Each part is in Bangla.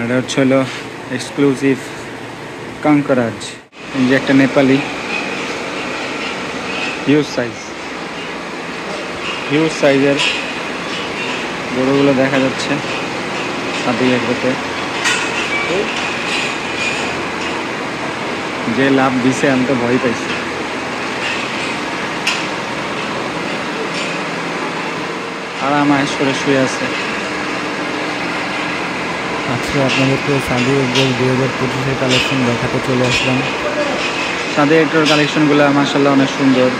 আর এটা হচ্ছে হলো এক্সক্লুসিভ কাঙ্করাজ, এই যে একটা নেপালি হিউজ সাইজের গরুগুলো দেখা যাচ্ছে সাথে একসাথে। যে লাভ দিছে আমি তো ভয় পাইছি। আরামায় সরে শুয়ে আছে। আজকে আপনাদেরকে সাদি এগ্রোর 2025-এর কালেকশন দেখাতে চলে আসলাম। সাদি এগ্রোর কালেকশনগুলো মাশাআল্লাহ অনেক সুন্দর।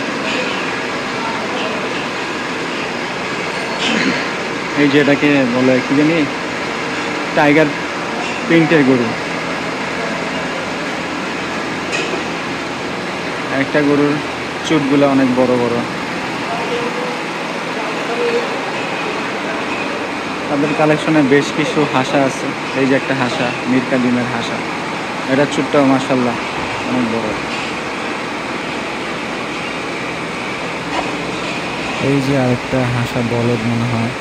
এই যে এটাকে বলে কি জানি, টাইগার প্রিন্টের গরু। একটা গরুর চুটগুলো অনেক বড় বড়। তাদের কালেকশনে বেশ কিছু হাসা আছে। এই যে একটা হাসা, মিরকা ডিমের হাসা, এটা চুটটাও মাশাআল্লাহ অনেক বড়। এই যে আরেকটা হাসা বলদ মনে হয়,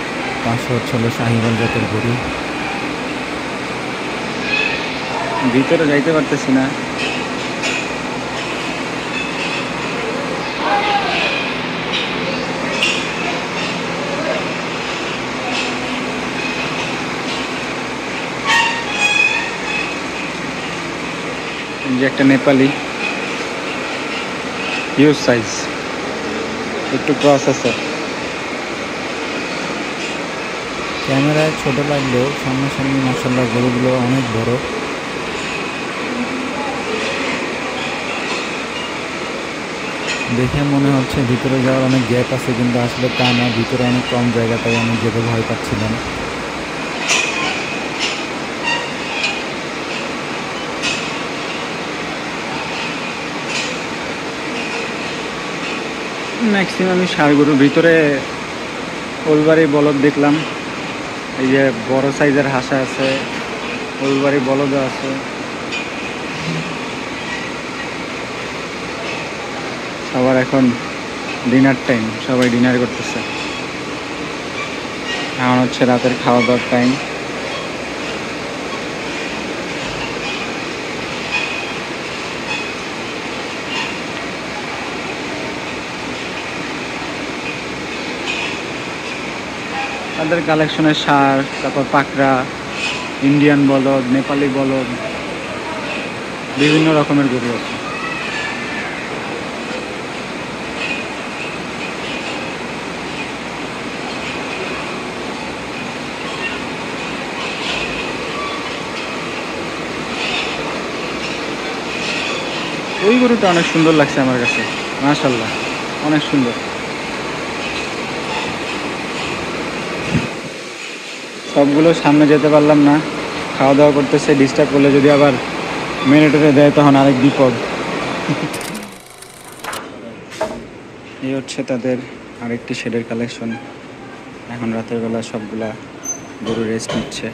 পাশে হচ্ছে হলো শাহিওয়াল জাতের গরু। ভিতরে যাইতে পারতেছি না। যে একটা নেপালি হিউজ সাইজ, একটু ক্রস আছে। ক্যামেরায় ছোট লাগলেও সামনাসামনি মাশাআল্লাহ গরুগুলো অনেক বড়। দেখে মনে হচ্ছে ভিতরে যাওয়ার অনেক গ্যাপ আছে, কিন্তু আসলে তা না, ভিতরে অনেক কম জায়গা, তাই আমি যেতে ভয় পাচ্ছিলাম। ম্যাক্সিমামই ষাঁড় গরু। ভিতরে ওলবাড়ি বলদ দেখলাম। এই যে বড় সাইজের হাসা আছে, ওলবাড়ি বলদও আছে। সবার এখন ডিনার টাইম, সবাই ডিনার করতেছে। এখন হচ্ছে রাতের খাওয়া দাওয়ার টাইম। তাদের কালেকশনের ষাঁড়, তারপর পাকড়া, ইন্ডিয়ান বলদ, নেপালি বলদ, বিভিন্ন রকমের গরু আছে। ওই গরুটা অনেক সুন্দর লাগছে আমার কাছে, মাশাআল্লাহ অনেক সুন্দর। সবগুলো সামনে যেতে পারলাম না, খাওয়া দাওয়া করতেছে। ডিস্টার্ব করলে যদি আবার মেনেটেরে দেয় তখন আরেক বিপদ। এই হচ্ছে তাদের আরেকটি শেডের কালেকশন। এখন রাতের বেলা সবগুলা গরু রেস্ট নিচ্ছে।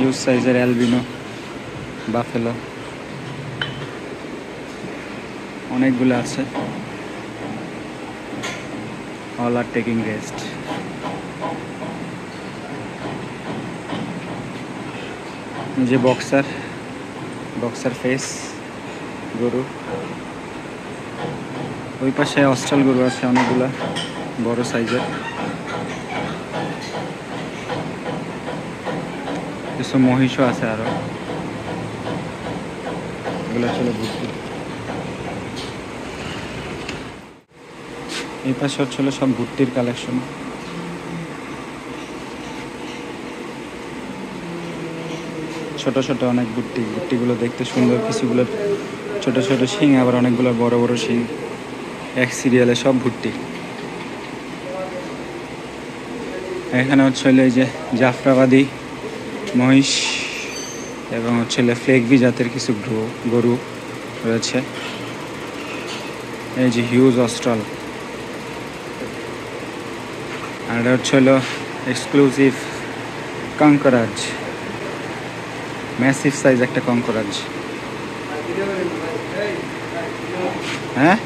হিউজ সাইজের অ্যালবিনো বাফেলো অনেকগুলো আছে। All are taking rest. যে বক্সার ফেস গরু। ওই পাশে অস্ট্রাল গরু আছে অনেকগুলা বড় সাইজের। কিছু মহিষও আছে আরো, এগুলো চলে ভর্তি। এই পাশে হচ্ছিল সব ভুট্টির কালেকশন। ছোট ছোট অনেক ভুট্টিগুলো দেখতে সুন্দর। কিছুগুলো ছোট ছোট শিং, আবার অনেকগুলো বড় বড় শিং। এক সিরিয়ালে সব ভুট্টি। এখানে হচ্ছে এই যে জাফরাবাদী মহিষ এবং হচ্ছে ফ্লেগবি জাতের কিছু গরু রয়েছে। এই যে হিউজ অস্ট্রাল, আর এটা হচ্ছে এক্সক্লুসিভ কঙ্করাজ, ম্যাসিভ সাইজ একটা কঙ্করাজ। হ্যাঁ